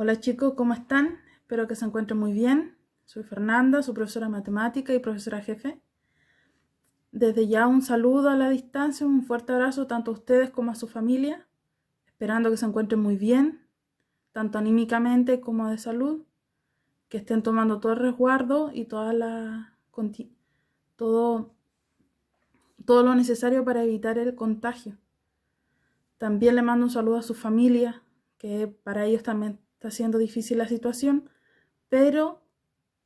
Hola chicos, ¿cómo están? Espero que se encuentren muy bien. Soy Fernanda, su profesora de matemática y profesora jefe. Desde ya un saludo a la distancia, un fuerte abrazo tanto a ustedes como a su familia, esperando que se encuentren muy bien, tanto anímicamente como de salud, que estén tomando todo el resguardo y todo, todo lo necesario para evitar el contagio. También le mando un saludo a su familia, que para ellos también está siendo difícil la situación, pero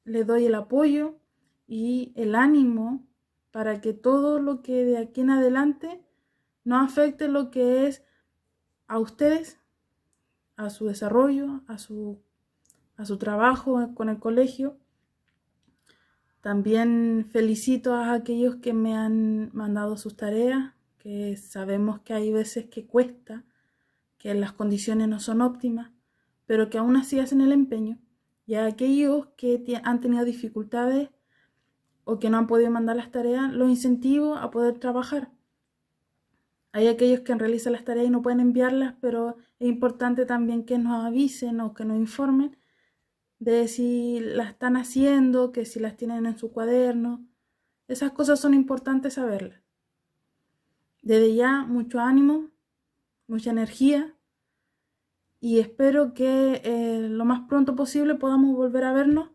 le doy el apoyo y el ánimo para que todo lo que de aquí en adelante no afecte lo que es a ustedes, a su desarrollo, a su trabajo con el colegio. También felicito a aquellos que me han mandado sus tareas, que sabemos que hay veces que cuesta, que las condiciones no son óptimas, pero que aún así hacen el empeño. Y a aquellos que han tenido dificultades o que no han podido mandar las tareas, los incentivo a poder trabajar. Hay aquellos que realizan las tareas y no pueden enviarlas, pero es importante también que nos avisen o que nos informen de si las están haciendo, que si las tienen en su cuaderno. Esas cosas son importantes saberlas. Desde ya, mucho ánimo, mucha energía y espero que lo más pronto posible podamos volver a vernos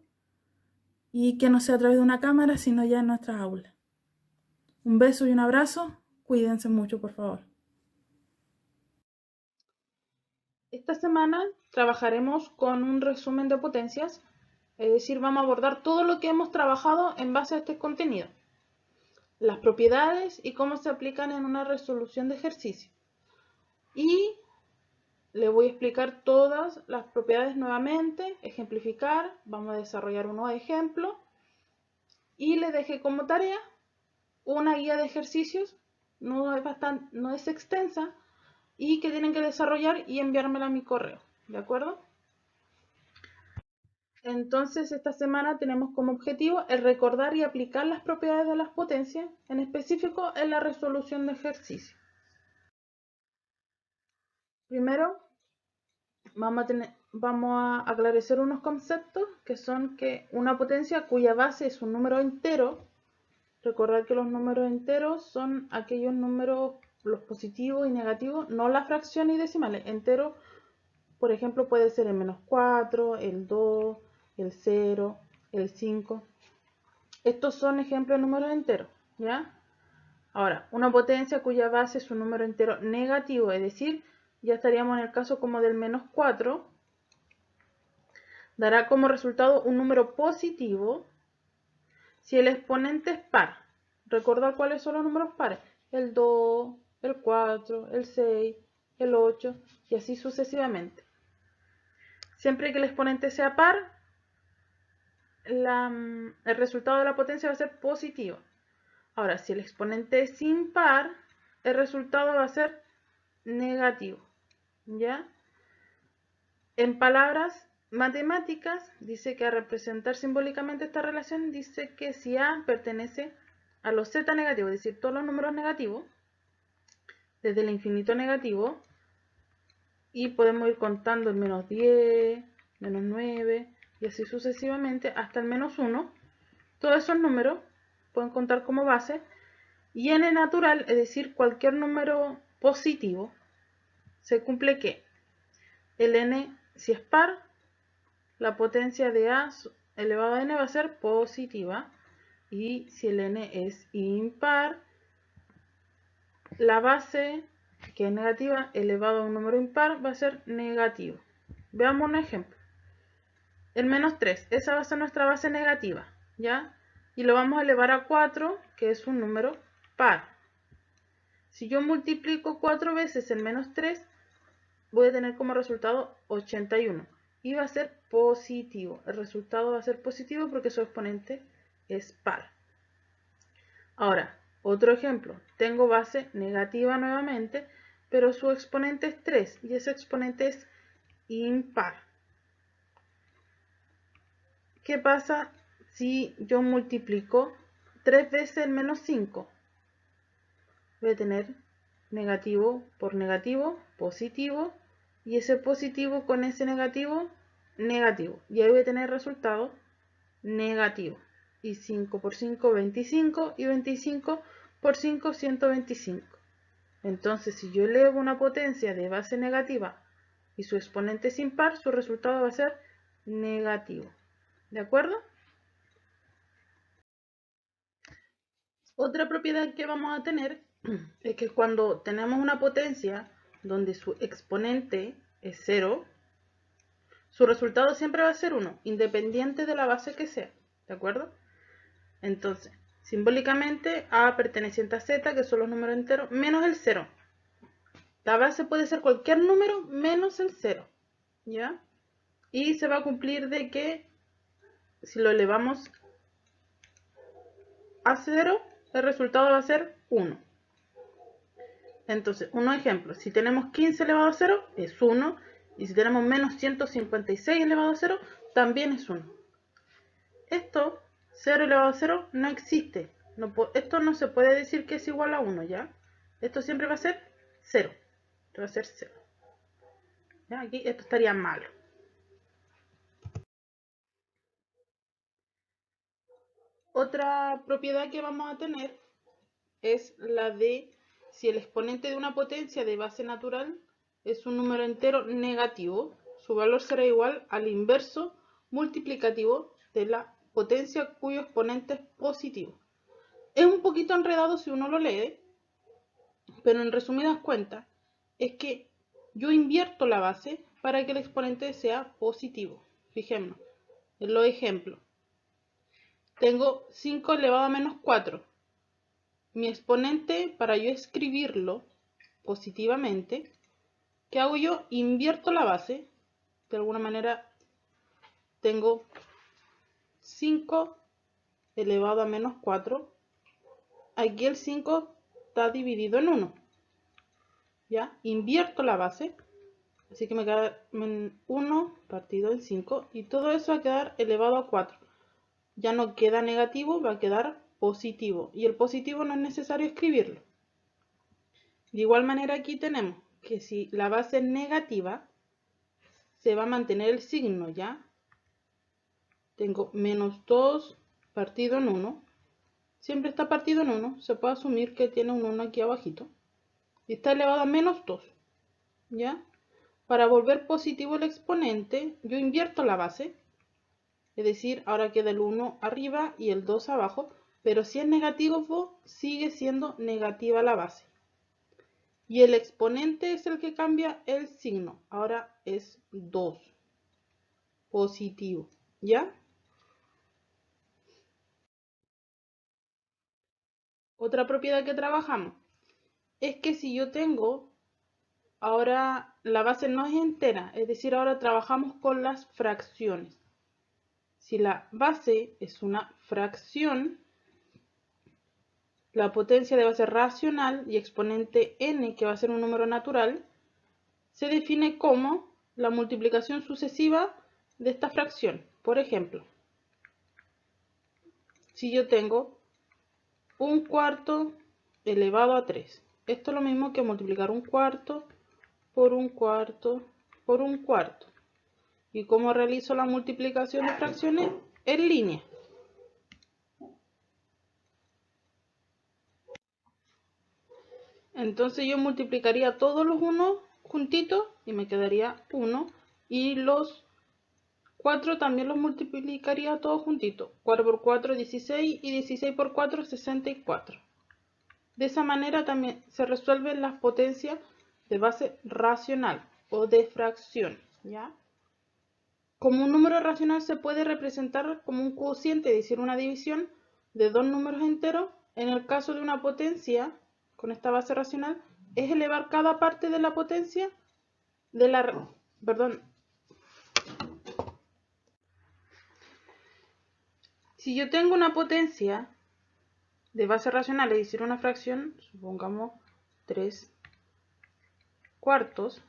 y que no sea a través de una cámara, sino ya en nuestras aulas. Un beso y un abrazo. Cuídense mucho, por favor. Esta semana trabajaremos con un resumen de potencias, es decir, vamos a abordar todo lo que hemos trabajado en base a este contenido, las propiedades y cómo se aplican en una resolución de ejercicio. Y le voy a explicar todas las propiedades nuevamente, ejemplificar, vamos a desarrollar unos ejemplos y le dejé como tarea una guía de ejercicios, no es extensa, y que tienen que desarrollar y enviármela a mi correo, ¿de acuerdo? Entonces, esta semana tenemos como objetivo el recordar y aplicar las propiedades de las potencias, en específico en la resolución de ejercicio. Primero, vamos a aclarecer unos conceptos que son que una potencia cuya base es un número entero. Recordar que los números enteros son aquellos números, los positivos y negativos, no las fracciones y decimales. Entero, por ejemplo, puede ser el -4, el 2, el 0, el 5. Estos son ejemplos de números enteros, ¿ya? Ahora, una potencia cuya base es un número entero negativo, es decir, ya estaríamos en el caso como del -4, dará como resultado un número positivo si el exponente es par. Recordar cuáles son los números pares: el 2, el 4, el 6, el 8 y así sucesivamente. Siempre que el exponente sea par, el resultado de la potencia va a ser positivo. Ahora, si el exponente es impar, el resultado va a ser negativo, ¿ya? En palabras matemáticas, dice que al representar simbólicamente esta relación, dice que si A pertenece a los z negativos, es decir, todos los números negativos, desde el infinito negativo, y podemos ir contando el -10, -9, y así sucesivamente hasta el -1, todos esos números pueden contar como base, y n natural, es decir, cualquier número positivo, se cumple que el n, si es par, la potencia de a elevado a n va a ser positiva, y si el n es impar, la base, que es negativa, elevado a un número impar, va a ser negativo. Veamos un ejemplo. El -3, esa va a ser nuestra base negativa, ¿ya? Y lo vamos a elevar a 4, que es un número par. Si yo multiplico 4 veces el -3, voy a tener como resultado 81. Y va a ser positivo. El resultado va a ser positivo porque su exponente es par. Ahora, otro ejemplo. Tengo base negativa nuevamente, pero su exponente es 3 y ese exponente es impar. ¿Qué pasa si yo multiplico 3 veces el -5? Voy a tener negativo por negativo, positivo, y ese positivo con ese negativo negativo. Y ahí voy a tener resultado negativo. Y 5 por 5, 25. Y 25 por 5, 125. Entonces, si yo elevo una potencia de base negativa y su exponente es impar, su resultado va a ser negativo. ¿De acuerdo? Otra propiedad que vamos a tener es que cuando tenemos una potencia donde su exponente es 0, su resultado siempre va a ser 1, independiente de la base que sea. ¿De acuerdo? Entonces, simbólicamente A perteneciente a Z, que son los números enteros, menos el 0. La base puede ser cualquier número menos el 0. ¿Ya? Y se va a cumplir de que si lo elevamos a 0, el resultado va a ser 1. Entonces, unos ejemplos. Si tenemos 15 elevado a 0, es 1. Y si tenemos menos 156 elevado a 0, también es 1. Esto, 0 elevado a 0, no existe. Esto no se puede decir que es igual a 1, ¿ya? Esto siempre va a ser 0. Esto va a ser 0. ¿Ya? Aquí esto estaría malo. Otra propiedad que vamos a tener es la de si el exponente de una potencia de base natural es un número entero negativo, su valor será igual al inverso multiplicativo de la potencia cuyo exponente es positivo. Es un poquito enredado si uno lo lee, pero en resumidas cuentas es que yo invierto la base para que el exponente sea positivo. Fijémonos en los ejemplos. Tengo 5 elevado a menos 4. Mi exponente, para yo escribirlo positivamente, ¿qué hago yo? Invierto la base. De alguna manera tengo 5 elevado a menos 4. Aquí el 5 está dividido en 1. ¿Ya? Invierto la base. Así que me queda 1 partido en 5. Y todo eso va a quedar elevado a 4. Ya no queda negativo, va a quedar positivo. Y el positivo no es necesario escribirlo. De igual manera aquí tenemos que si la base es negativa, se va a mantener el signo, ¿ya? Tengo menos 2 partido en 1. Siempre está partido en 1. Se puede asumir que tiene un 1 aquí abajito. Y está elevado a menos 2, ¿ya? Para volver positivo el exponente, yo invierto la base. Es decir, ahora queda el 1 arriba y el 2 abajo. Pero si es negativo, sigue siendo negativa la base. Y el exponente es el que cambia el signo. Ahora es 2. Positivo. ¿Ya? Otra propiedad que trabajamos es que si yo tengo, ahora la base no es entera, es decir, ahora trabajamos con las fracciones. Si la base es una fracción, la potencia de base racional y exponente n, que va a ser un número natural, se define como la multiplicación sucesiva de esta fracción. Por ejemplo, si yo tengo un cuarto elevado a 3. Esto es lo mismo que multiplicar un cuarto por un cuarto por un cuarto. ¿Y cómo realizo la multiplicación de fracciones? En línea. Entonces yo multiplicaría todos los 1 juntitos y me quedaría 1. Y los 4 también los multiplicaría todos juntitos. 4 por 4, 16 y 16 por 4, 64. De esa manera también se resuelven las potencias de base racional o de fracción, ¿ya? Como un número racional se puede representar como un cociente, es decir, una división de dos números enteros. En el caso de una potencia, con esta base racional, es elevar cada parte de la potencia de la... Perdón. Si yo tengo una potencia de base racional, es decir, una fracción, supongamos 3 cuartos,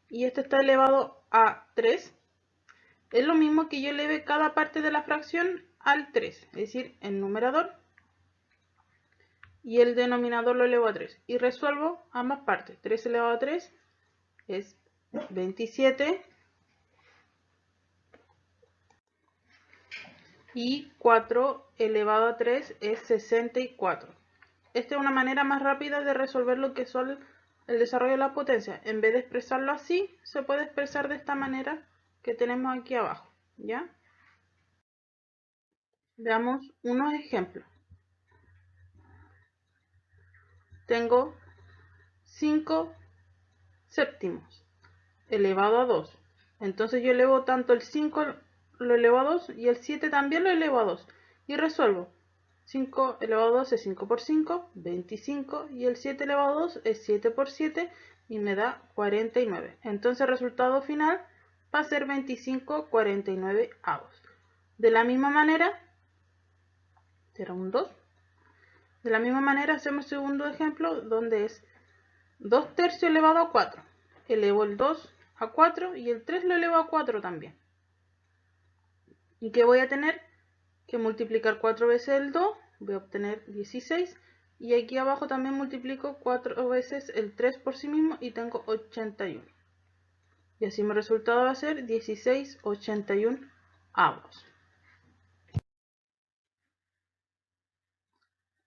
y este está elevado a 3, es lo mismo que yo eleve cada parte de la fracción al 3, es decir, el numerador y el denominador lo elevo a 3. Y resuelvo ambas partes. 3 elevado a 3 es 27 y 4 elevado a 3 es 64. Esta es una manera más rápida de resolver lo que son el desarrollo de la potencia. En vez de expresarlo así, se puede expresar de esta manera que tenemos aquí abajo, ¿ya? Veamos unos ejemplos. Tengo 5 séptimos elevado a 2. Entonces yo elevo tanto el 5 lo elevo a 2 y el 7 también lo elevo a 2. Y resuelvo. 5 elevado a 2 es 5 por 5, 25. Y el 7 elevado a 2 es 7 por 7 y me da 49. Entonces el resultado final va a ser 25,49 avos. De la misma manera, será un 2. De la misma manera hacemos el segundo ejemplo donde es 2 tercios elevado a 4. Elevo el 2 a 4 y el 3 lo elevo a 4 también. ¿Y qué voy a tener? Que multiplicar 4 veces el 2, voy a obtener 16. Y aquí abajo también multiplico 4 veces el 3 por sí mismo y tengo 81. Y así mi resultado va a ser 16,81 avos.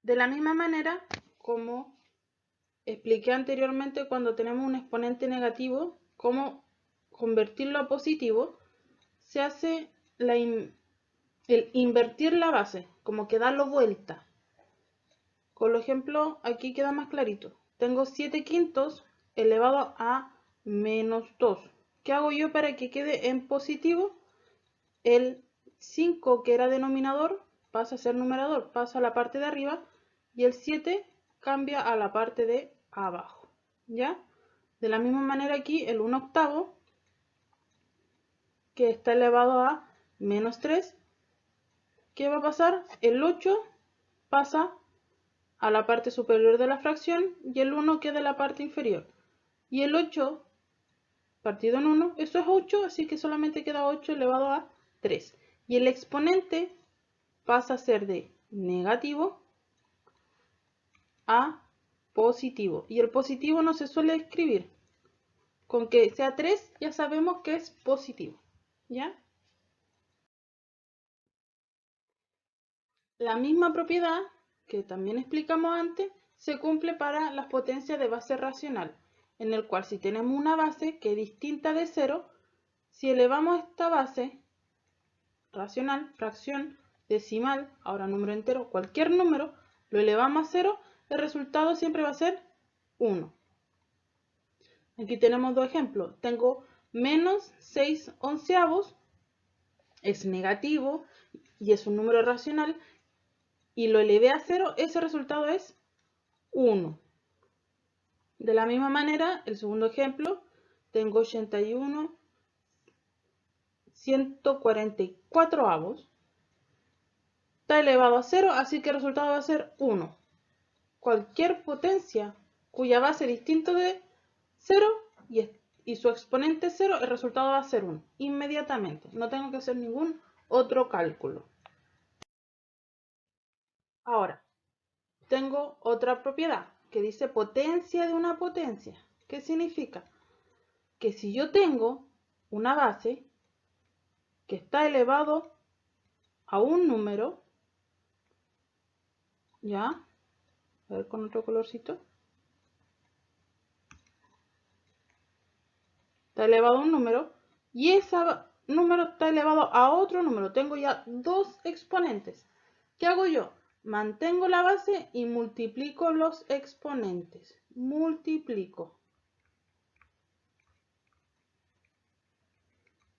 De la misma manera, como expliqué anteriormente cuando tenemos un exponente negativo, cómo convertirlo a positivo, se hace el invertir la base, como que darlo vuelta. Con el ejemplo aquí queda más clarito. Tengo 7 quintos elevado a menos 2. ¿Qué hago yo para que quede en positivo? El 5 que era denominador pasa a ser numerador, pasa a la parte de arriba y el 7 cambia a la parte de abajo. ¿Ya? De la misma manera aquí el 1 octavo que está elevado a menos 3. ¿Qué va a pasar? El 8 pasa a la parte superior de la fracción y el 1 queda en la parte inferior. Y el 8 partido en 1, eso es 8, así que solamente queda 8 elevado a 3. Y el exponente pasa a ser de negativo a positivo. Y el positivo no se suele escribir. Con que sea 3 ya sabemos que es positivo. ¿Ya? La misma propiedad que también explicamos antes se cumple para las potencias de base racional, en el cual si tenemos una base que es distinta de 0, si elevamos esta base racional, fracción, decimal, ahora número entero, cualquier número, lo elevamos a 0, el resultado siempre va a ser 1. Aquí tenemos dos ejemplos. Tengo menos 6 onceavos, es negativo y es un número racional, y lo elevé a 0, ese resultado es 1. De la misma manera, el segundo ejemplo, tengo 81 144 avos, está elevado a 0, así que el resultado va a ser 1. Cualquier potencia cuya base es distinto de 0 y su exponente 0, el resultado va a ser 1. Inmediatamente, no tengo que hacer ningún otro cálculo. Ahora, tengo otra propiedad que dice potencia de una potencia. ¿Qué significa? Que si yo tengo una base que está elevado a un número, ¿ya? A ver con otro colorcito. Está elevado a un número y ese número está elevado a otro número. Tengo ya dos exponentes. ¿Qué hago yo? Mantengo la base y multiplico los exponentes. Multiplico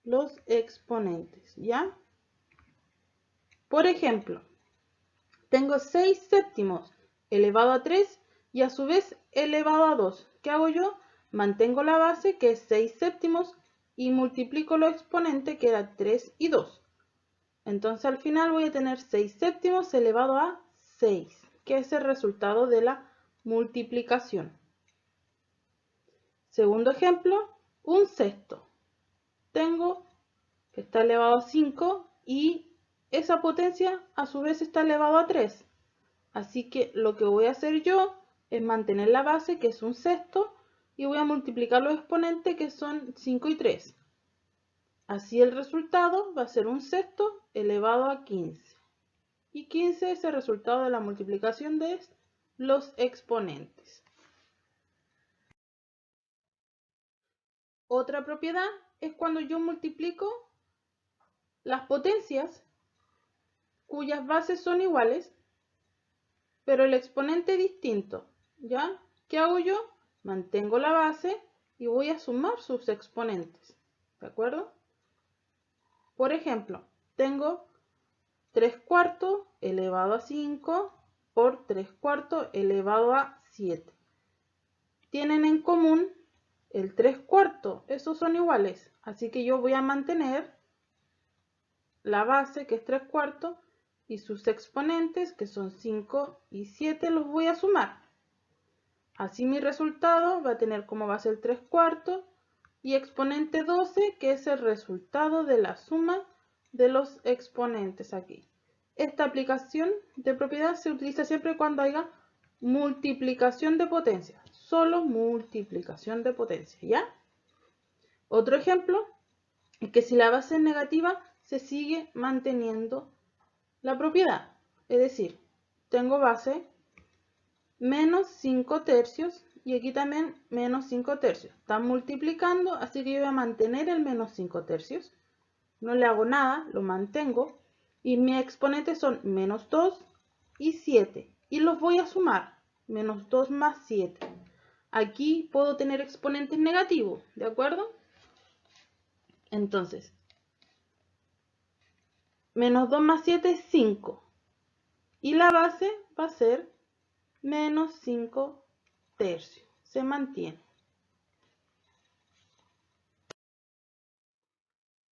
los exponentes, ¿ya? Por ejemplo, tengo 6 séptimos elevado a 3 y a su vez elevado a 2. ¿Qué hago yo? Mantengo la base que es 6 séptimos y multiplico los exponentes que era 3 y 2. Entonces al final voy a tener 6 séptimos elevado a 6, que es el resultado de la multiplicación. Segundo ejemplo, un sexto. Tengo que está elevado a 5 y esa potencia a su vez está elevado a 3. Así que lo que voy a hacer yo es mantener la base, que es un sexto, y voy a multiplicar los exponentes, que son 5 y 3. Así el resultado va a ser un sexto elevado a 15. Y 15 es el resultado de la multiplicación de los exponentes. Otra propiedad es cuando yo multiplico las potencias cuyas bases son iguales, pero el exponente distinto. ¿Ya? ¿Qué hago yo? Mantengo la base y voy a sumar sus exponentes. ¿De acuerdo? Por ejemplo, tengo 3 cuartos elevado a 5 por 3 cuartos elevado a 7. Tienen en común el 3 cuartos, esos son iguales, así que yo voy a mantener la base, que es 3 cuartos, y sus exponentes, que son 5 y 7, los voy a sumar. Así mi resultado va a tener como base el 3 cuartos y exponente 12, que es el resultado de la suma de los exponentes aquí. Esta aplicación de propiedad se utiliza siempre cuando haya multiplicación de potencia. Solo multiplicación de potencia, ¿ya? Otro ejemplo es que si la base es negativa, se sigue manteniendo la propiedad. Es decir, tengo base menos 5 tercios y aquí también menos 5 tercios. Están multiplicando, así que yo voy a mantener el menos 5 tercios. No le hago nada, lo mantengo. Y mis exponentes son menos 2 y 7. Y los voy a sumar. Menos 2 más 7. Aquí puedo tener exponentes negativos, ¿de acuerdo? Entonces, menos 2 más 7 es 5. Y la base va a ser menos 5 tercios. Se mantiene.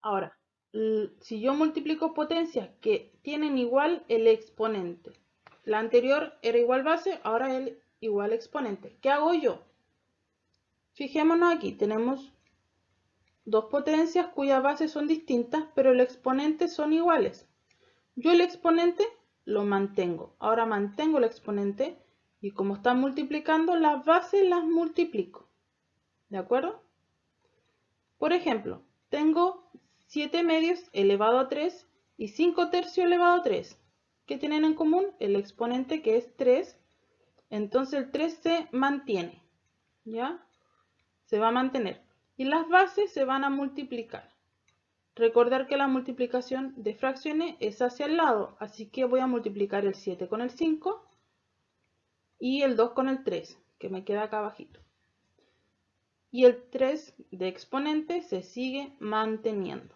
Ahora, si yo multiplico potencias que tienen igual el exponente. La anterior era igual base, ahora es igual exponente. ¿Qué hago yo? Fijémonos aquí, tenemos dos potencias cuyas bases son distintas, pero el exponente son iguales. Yo el exponente lo mantengo. Ahora mantengo el exponente y como están multiplicando, las bases las multiplico. ¿De acuerdo? Por ejemplo, tengo 7 medios elevado a 3 y 5 tercios elevado a 3. ¿Qué tienen en común? El exponente, que es 3. Entonces el 3 se mantiene. ¿Ya? Se va a mantener. Y las bases se van a multiplicar. Recordar que la multiplicación de fracciones es hacia el lado, así que voy a multiplicar el 7 con el 5 y el 2 con el 3, que me queda acá abajito. Y el 3 de exponente se sigue manteniendo.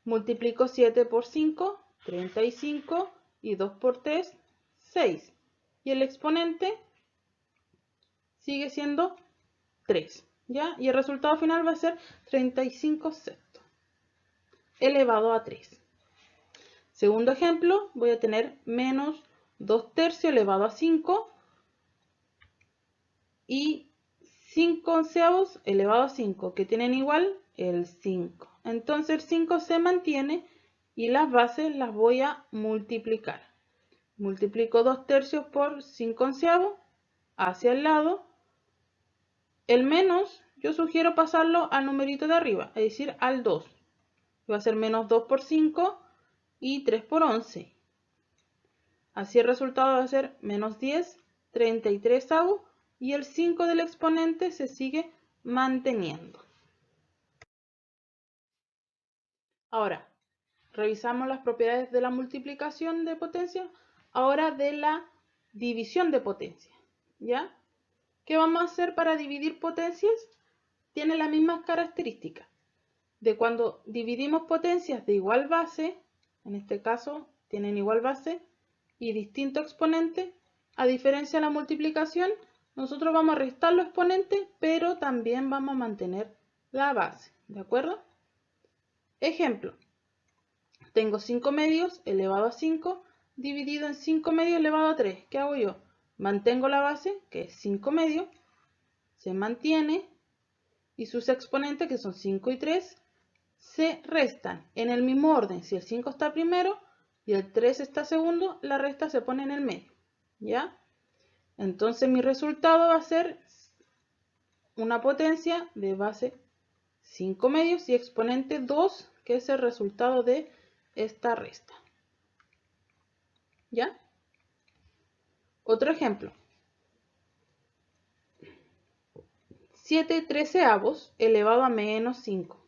Multiplico 7 por 5, 35, y 2 por 3, 6. Y el exponente sigue siendo 3, ¿ya? Y el resultado final va a ser 35 sextos elevado a 3. Segundo ejemplo, voy a tener menos 2 tercios elevado a 5 y 5 onceavos elevado a 5, que tienen igual el 5. Entonces el 5 se mantiene y las bases las voy a multiplicar. Multiplico 2 tercios por 5 onceavos hacia el lado. El menos yo sugiero pasarlo al numerito de arriba, es decir, al 2. Va a ser menos 2 por 5 y 3 por 11. Así el resultado va a ser menos 10, 33avos, y el 5 del exponente se sigue manteniendo. Ahora, revisamos las propiedades de la multiplicación de potencia, ahora de la división de potencia. ¿Ya? ¿Qué vamos a hacer para dividir potencias? Tiene las mismas características de cuando dividimos potencias de igual base, en este caso tienen igual base y distinto exponente. A diferencia de la multiplicación, nosotros vamos a restar los exponentes, pero también vamos a mantener la base, ¿de acuerdo? Ejemplo, tengo 5 medios elevado a 5 dividido en 5 medios elevado a 3. ¿Qué hago yo? Mantengo la base, que es 5 medios, se mantiene, y sus exponentes, que son 5 y 3, se restan en el mismo orden. Si el 5 está primero y el 3 está segundo, la resta se pone en el medio. ¿Ya? Entonces mi resultado va a ser una potencia de base 5 medios y exponente 2 que es el resultado de esta resta. ¿Ya? Otro ejemplo. 7/13 elevado a menos 5.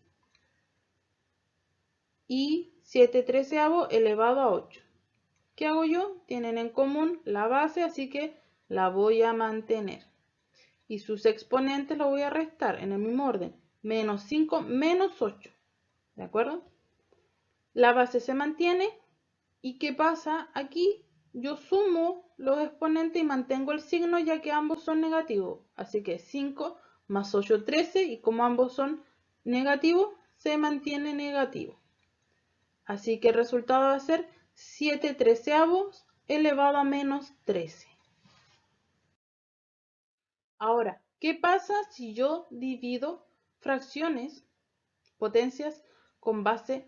Y 7/13 elevado a 8. ¿Qué hago yo? Tienen en común la base, así que la voy a mantener. Y sus exponentes los voy a restar en el mismo orden. Menos 5 menos 8. ¿De acuerdo? La base se mantiene. ¿Y qué pasa? Aquí yo sumo los exponentes y mantengo el signo ya que ambos son negativos. Así que 5 más 8, 13. Y como ambos son negativos, se mantiene negativo. Así que el resultado va a ser 7/13 elevado a menos 13. Ahora, ¿qué pasa si yo divido fracciones, potencias, con base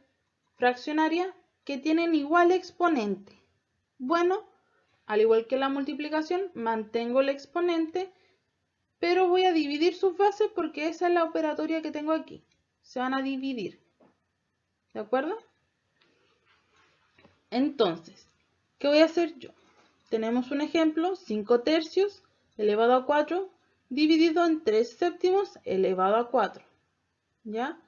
fraccionaria que tienen igual exponente? Bueno, al igual que la multiplicación, mantengo el exponente, pero voy a dividir sus bases porque esa es la operatoria que tengo aquí. Se van a dividir. ¿De acuerdo? Entonces, ¿qué voy a hacer yo? Tenemos un ejemplo, 5/3 elevado a 4 dividido en 3/7 elevado a 4. ¿Ya?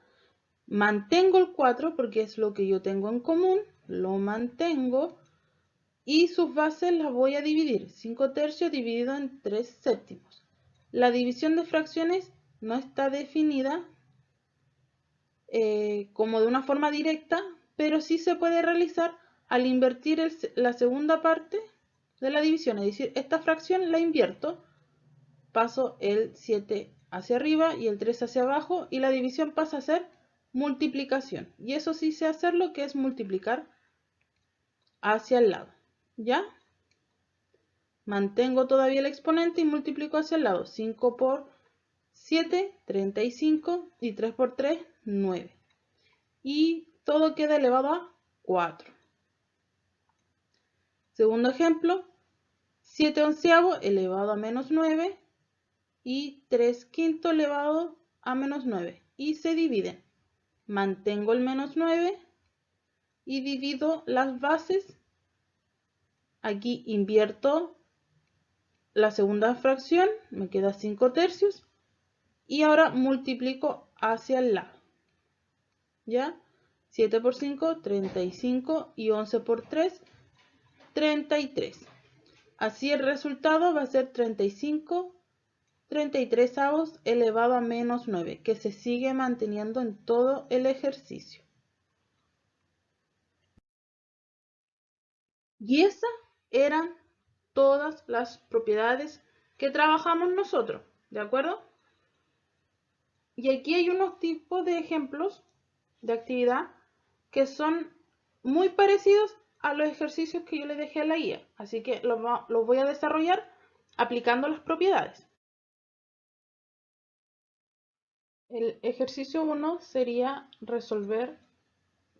Mantengo el 4 porque es lo que yo tengo en común, lo mantengo y sus bases las voy a dividir. 5/3 dividido en 3/7. La división de fracciones no está definida como de una forma directa, pero sí se puede realizar al invertir la segunda parte de la división. Es decir, esta fracción la invierto, paso el 7 hacia arriba y el 3 hacia abajo y la división pasa a ser multiplicación. Y eso sí sé hacerlo, que es multiplicar hacia el lado. ¿Ya? Mantengo todavía el exponente y multiplico hacia el lado. 5 por 7, 35 y 3 por 3, 9. Y todo queda elevado a 4. Segundo ejemplo, 7/11 elevado a menos 9 y 3/5 elevado a menos 9. Y se dividen. Mantengo el menos 9 y divido las bases. Aquí invierto la segunda fracción, me queda 5/3 y ahora multiplico hacia el lado. ¿Ya? 7 por 5, 35 y 11 por 3, 33. Así el resultado va a ser 35/33 elevado a menos 9, que se sigue manteniendo en todo el ejercicio. Y esas eran todas las propiedades que trabajamos nosotros, ¿de acuerdo? Y aquí hay unos tipos de ejemplos de actividad que son muy parecidos a los ejercicios que yo les dejé a la guía. Así que los voy a desarrollar aplicando las propiedades. El ejercicio 1 sería resolver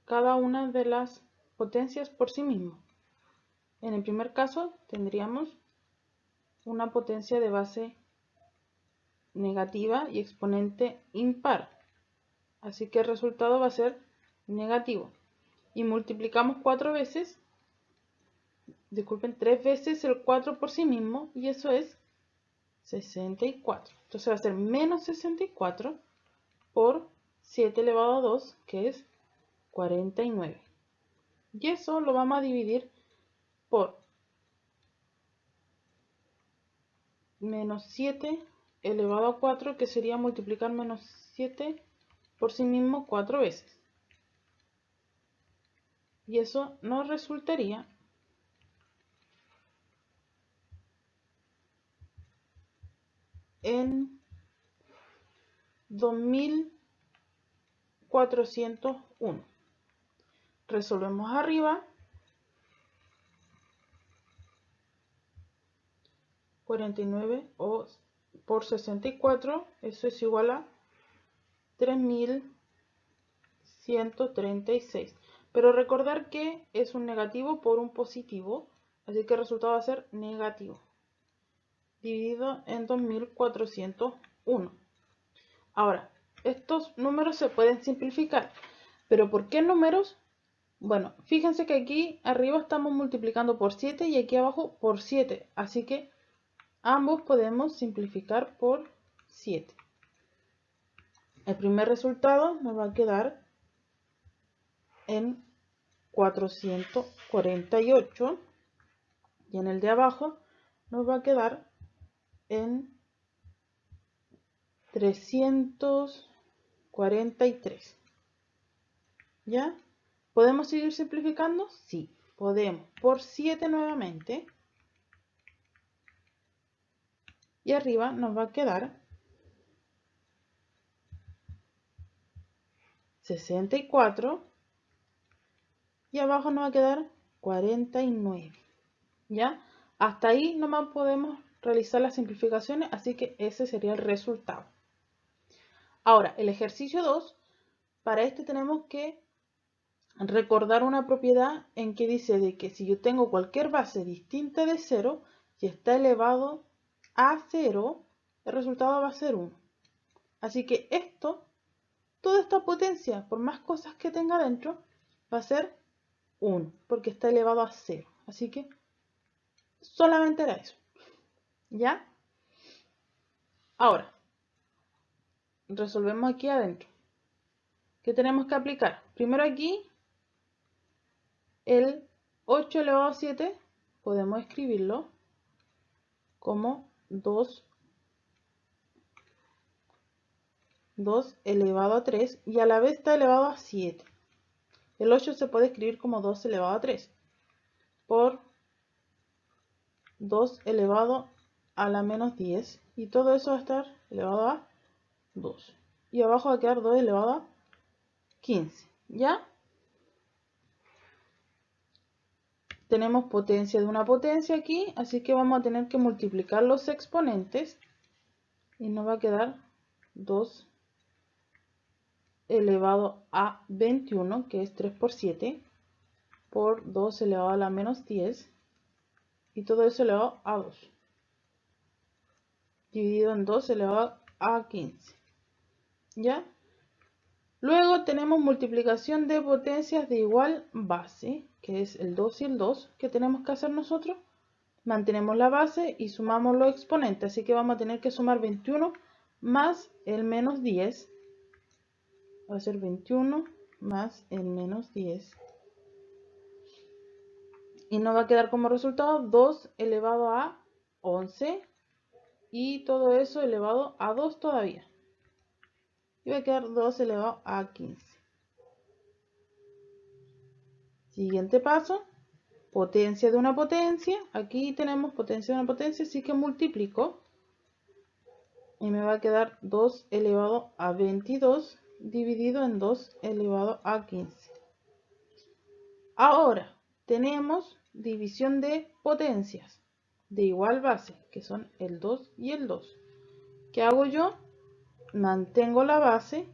cada una de las potencias por sí mismo. En el primer caso tendríamos una potencia de base negativa y exponente impar. Así que el resultado va a ser negativo. Y multiplicamos 3 veces el 4 por sí mismo y eso es 64. Entonces va a ser menos 64 por 7 elevado a 2, que es 49. Y eso lo vamos a dividir por menos 7 elevado a 4, que sería multiplicar menos 7 por sí mismo 4 veces. Y eso nos resultaría en 2401. Resolvemos arriba. 49 por 64, eso es igual a 3136. Pero recordar que es un negativo por un positivo, así que el resultado va a ser negativo, dividido en 2401. Ahora, estos números se pueden simplificar, ¿Pero por qué números? Bueno, fíjense que aquí arriba estamos multiplicando por 7 y aquí abajo por 7. Así que ambos podemos simplificar por 7. El primer resultado nos va a quedar en 448 y en el de abajo nos va a quedar en 343. ¿Ya? ¿Podemos seguir simplificando? Sí, podemos. Por 7 nuevamente. Y arriba nos va a quedar 64. Y abajo nos va a quedar 49. ¿Ya? Hasta ahí nomás podemos realizar las simplificaciones, así que ese sería el resultado. Ahora, el ejercicio 2, para este tenemos que recordar una propiedad en que dice de que si yo tengo cualquier base distinta de 0 y está elevado a 0, el resultado va a ser 1. Así que toda esta potencia, por más cosas que tenga dentro, va a ser 1, porque está elevado a 0. Así que solamente era eso. ¿Ya? Ahora, resolvemos aquí adentro. ¿Qué tenemos que aplicar? Primero aquí, el 8 elevado a 7, podemos escribirlo como 2 elevado a 3 y a la vez está elevado a 7. El 8 se puede escribir como 2 elevado a 3 por 2 elevado a la menos 10 y todo eso va a estar elevado a 2. Y abajo va a quedar 2 elevado a 15. ¿Ya? Tenemos potencia de una potencia aquí, así que vamos a tener que multiplicar los exponentes y nos va a quedar 2 elevado a 21, que es 3 por 7, por 2 elevado a la menos 10, y todo eso elevado a 2, dividido en 2 elevado a 15. ¿Ya? Luego tenemos multiplicación de potencias de igual base, que es el 2 y el 2, que tenemos que hacer nosotros. Mantenemos la base y sumamos los exponentes, así que vamos a tener que sumar 21 más el menos 10. Va a ser 21 más el menos 10. Y nos va a quedar como resultado 2 elevado a 11 y todo eso elevado a 2 todavía. Y va a quedar 2 elevado a 15. Siguiente paso, potencia de una potencia. Aquí tenemos potencia de una potencia, así que multiplico. Y me va a quedar 2 elevado a 22 dividido en 2 elevado a 15. Ahora tenemos división de potencias de igual base, que son el 2 y el 2. ¿Qué hago yo? Mantengo la base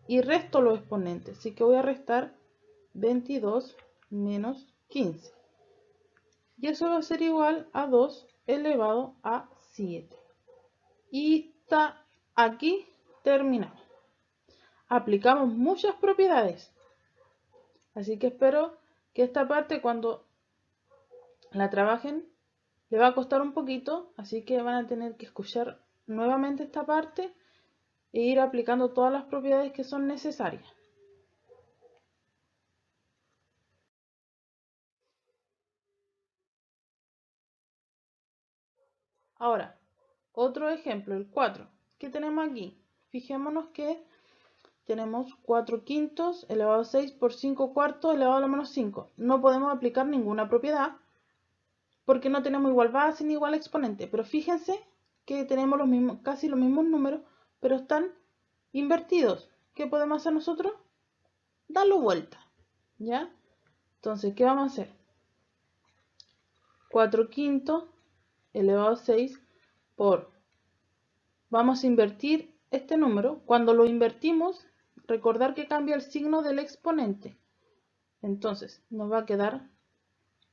y resto los exponentes. Así que voy a restar 22 menos 15. Y eso va a ser igual a 2 elevado a 7. Y aquí terminamos. Aplicamos muchas propiedades. Así que espero que esta parte, cuando la trabajen, le va a costar un poquito. Así que van a tener que escuchar nuevamente esta parte e ir aplicando todas las propiedades que son necesarias. Ahora, otro ejemplo, el 4. ¿Qué tenemos aquí? Fijémonos que tenemos 4 quintos elevado a 6 por 5 cuartos elevado a la menos 5. No podemos aplicar ninguna propiedad porque no tenemos igual base ni igual exponente. Pero fíjense que tenemos casi los mismos números, pero están invertidos. ¿Qué podemos hacer nosotros? Darlo vuelta. ¿Ya? Entonces, ¿qué vamos a hacer? 4 quintos elevado a 6 por... Vamos a invertir este número. Cuando lo invertimos, recordar que cambia el signo del exponente. Entonces, nos va a quedar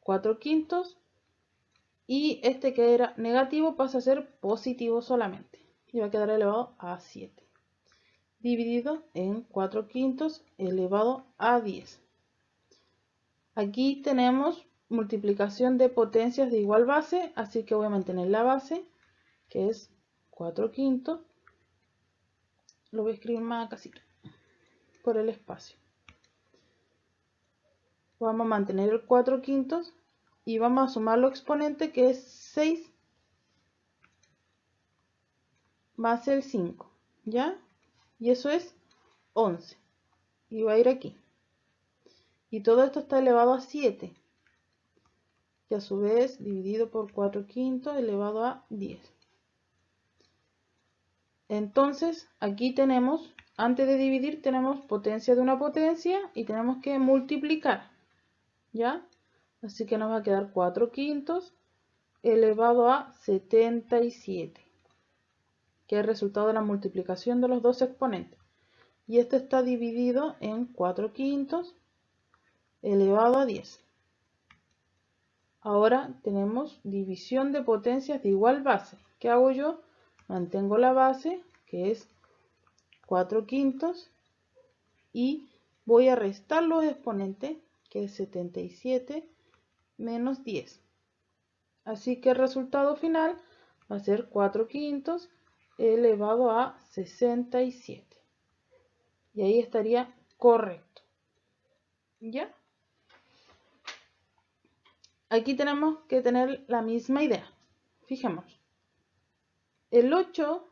4 quintos y este que era negativo pasa a ser positivo solamente. Y va a quedar elevado a 7. dividido en 4/5 elevado a 10. Aquí tenemos multiplicación de potencias de igual base, así que voy a mantener la base, que es 4/5. Lo voy a escribir más casi por el espacio. Vamos a mantener el 4/5 y vamos a sumar lo exponente, que es 6 más el 5, ¿ya? Y eso es 11. Y va a ir aquí. Y todo esto está elevado a 7. Y a su vez dividido por 4/5 elevado a 10. Entonces, aquí tenemos, antes de dividir, tenemos potencia de una potencia y tenemos que multiplicar, ¿ya? Así que nos va a quedar 4/5 elevado a 77, que es el resultado de la multiplicación de los dos exponentes. Y esto está dividido en 4/5 elevado a 10. Ahora tenemos división de potencias de igual base. ¿Qué hago yo? Mantengo la base, que es 4/5, y voy a restar los exponentes, que es 77 menos 10. Así que el resultado final va a ser 4/5 elevado a 67. Y ahí estaría correcto. ¿Ya? Aquí tenemos que tener la misma idea. Fijémonos. El 8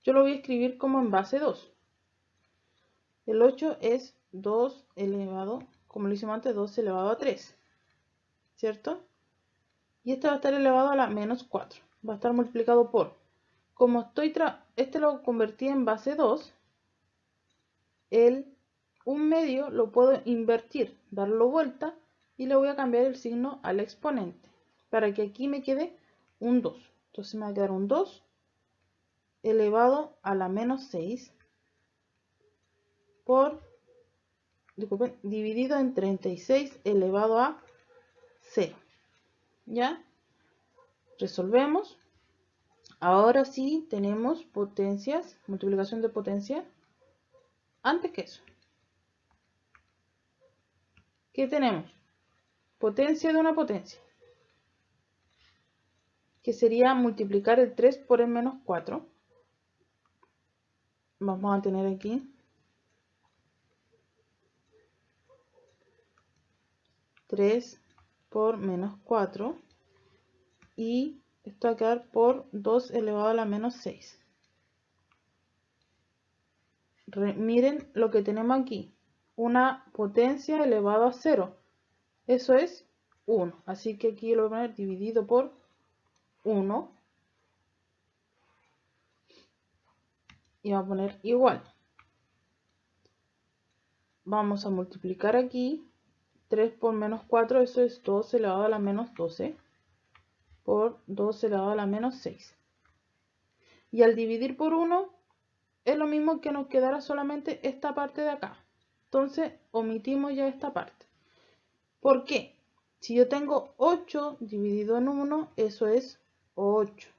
yo lo voy a escribir como en base 2. El 8 es 2 elevado, como lo hicimos antes, 2 elevado a 3. ¿Cierto? Y este va a estar elevado a la menos 4. Va a estar multiplicado por. Como este lo convertí en base 2, el 1/2 lo puedo invertir, darlo vuelta, y le voy a cambiar el signo al exponente, para que aquí me quede un 2. Entonces me va a quedar un 2 elevado a la menos 6 dividido en 36 elevado a 0. ¿Ya? Resolvemos. Ahora sí tenemos potencias, multiplicación de potencia. Antes que eso, ¿qué tenemos? Potencia de una potencia, que sería multiplicar el 3 por el menos 4. Vamos a tener aquí 3 por menos 4, y esto va a quedar por 2 elevado a la menos 6. Miren lo que tenemos aquí, una potencia elevado a 0. Eso es 1. Así que aquí lo voy a poner dividido por 1. Y vamos a poner igual. Vamos a multiplicar aquí 3 por menos 4, eso es 2 elevado a la menos 12 por 2 elevado a la menos 6. Y al dividir por 1 es lo mismo que nos quedara solamente esta parte de acá. Entonces omitimos ya esta parte. ¿Por qué? Si yo tengo 8 dividido en 1, eso es 8.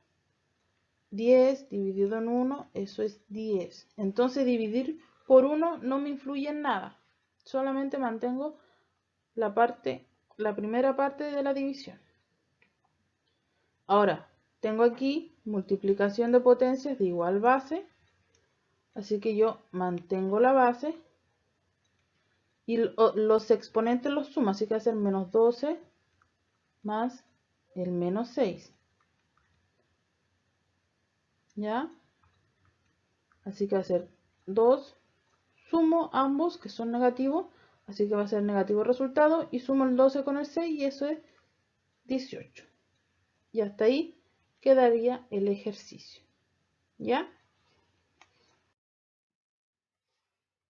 10 dividido en 1, eso es 10. Entonces dividir por 1 no me influye en nada. Solamente mantengo la primera parte de la división. Ahora, tengo aquí multiplicación de potencias de igual base. Así que yo mantengo la base. Y los exponentes los sumo. Así que va a ser menos 12 más el menos 6. ¿Ya? Así que va a ser 2. Sumo ambos, que son negativos. Así que va a ser negativo el resultado. Y sumo el 12 con el 6 y eso es 18. Y hasta ahí quedaría el ejercicio. ¿Ya?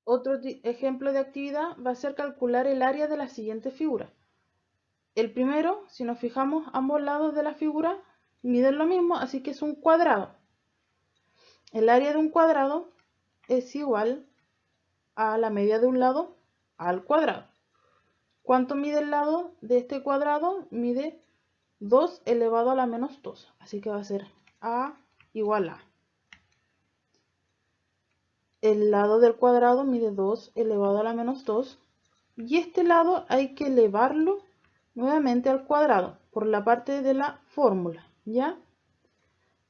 Otro ejemplo de actividad va a ser calcular el área de la siguiente figura. El primero, si nos fijamos, ambos lados de la figura miden lo mismo, así que es un cuadrado. El área de un cuadrado es igual a la media de un lado al cuadrado. ¿Cuánto mide el lado de este cuadrado? Mide 2 elevado a la menos 2. Así que va a ser A igual a. el lado del cuadrado mide 2 elevado a la menos 2. Y este lado hay que elevarlo nuevamente al cuadrado por la parte de la fórmula, ¿ya?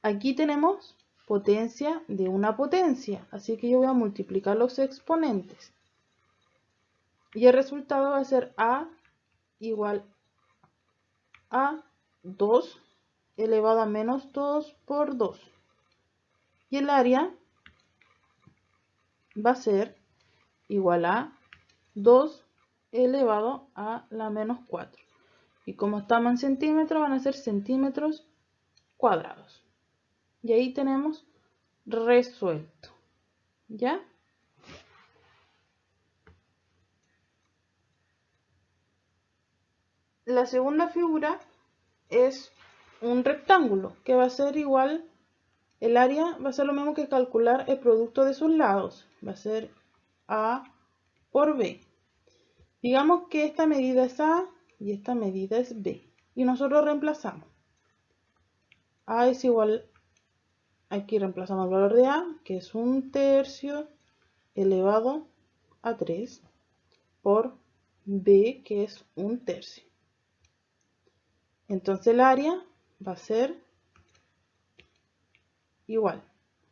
Aquí tenemos potencia de una potencia, así que yo voy a multiplicar los exponentes. Y el resultado va a ser A igual a 2 elevado a menos 2 por 2. Y el área va a ser igual a 2 elevado a la menos 4. Y como estamos en centímetros, van a ser centímetros cuadrados. Y ahí tenemos resuelto. ¿Ya? La segunda figura es un rectángulo que va a ser igual, el área va a ser lo mismo que calcular el producto de sus lados. Va a ser A por B. Digamos que esta medida es A y esta medida es B. Y nosotros reemplazamos. A es igual, aquí reemplazamos el valor de A, que es 1/3 elevado a 3, por B, que es 1/3. Entonces el área va a ser igual.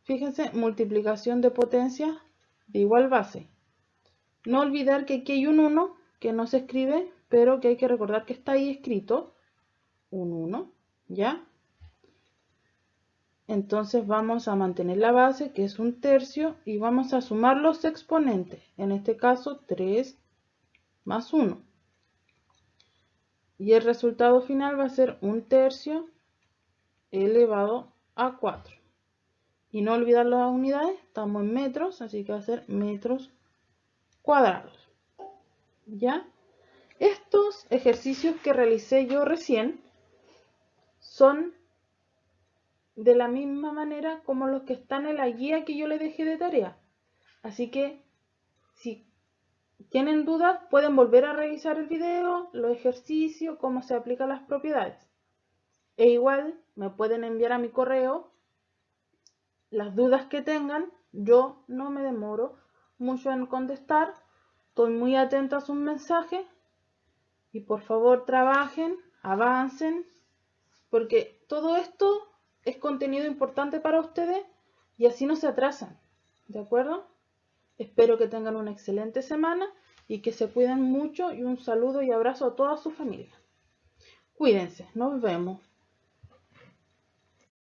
Fíjense, multiplicación de potencia de igual base. No olvidar que aquí hay un 1 que no se escribe, pero que hay que recordar que está ahí escrito. Un 1, ¿ya? Entonces vamos a mantener la base, que es 1/3, y vamos a sumar los exponentes. En este caso, 3 más 1. Y el resultado final va a ser 1/3 elevado a 4. Y no olvidar las unidades, estamos en metros, así que va a ser metros cuadrados. ¿Ya? Estos ejercicios que realicé yo recién son de la misma manera como los que están en la guía que yo les dejé de tarea. Así que si tienen dudas, pueden volver a revisar el video, los ejercicios, cómo se aplican las propiedades. E igual me pueden enviar a mi correo las dudas que tengan. Yo no me demoro mucho en contestar. Estoy muy atenta a sus mensajes. Y por favor trabajen, avancen, porque todo esto es contenido importante para ustedes y así no se atrasan. ¿De acuerdo? Espero que tengan una excelente semana y que se cuiden mucho, y un saludo y abrazo a toda su familia. Cuídense, nos vemos.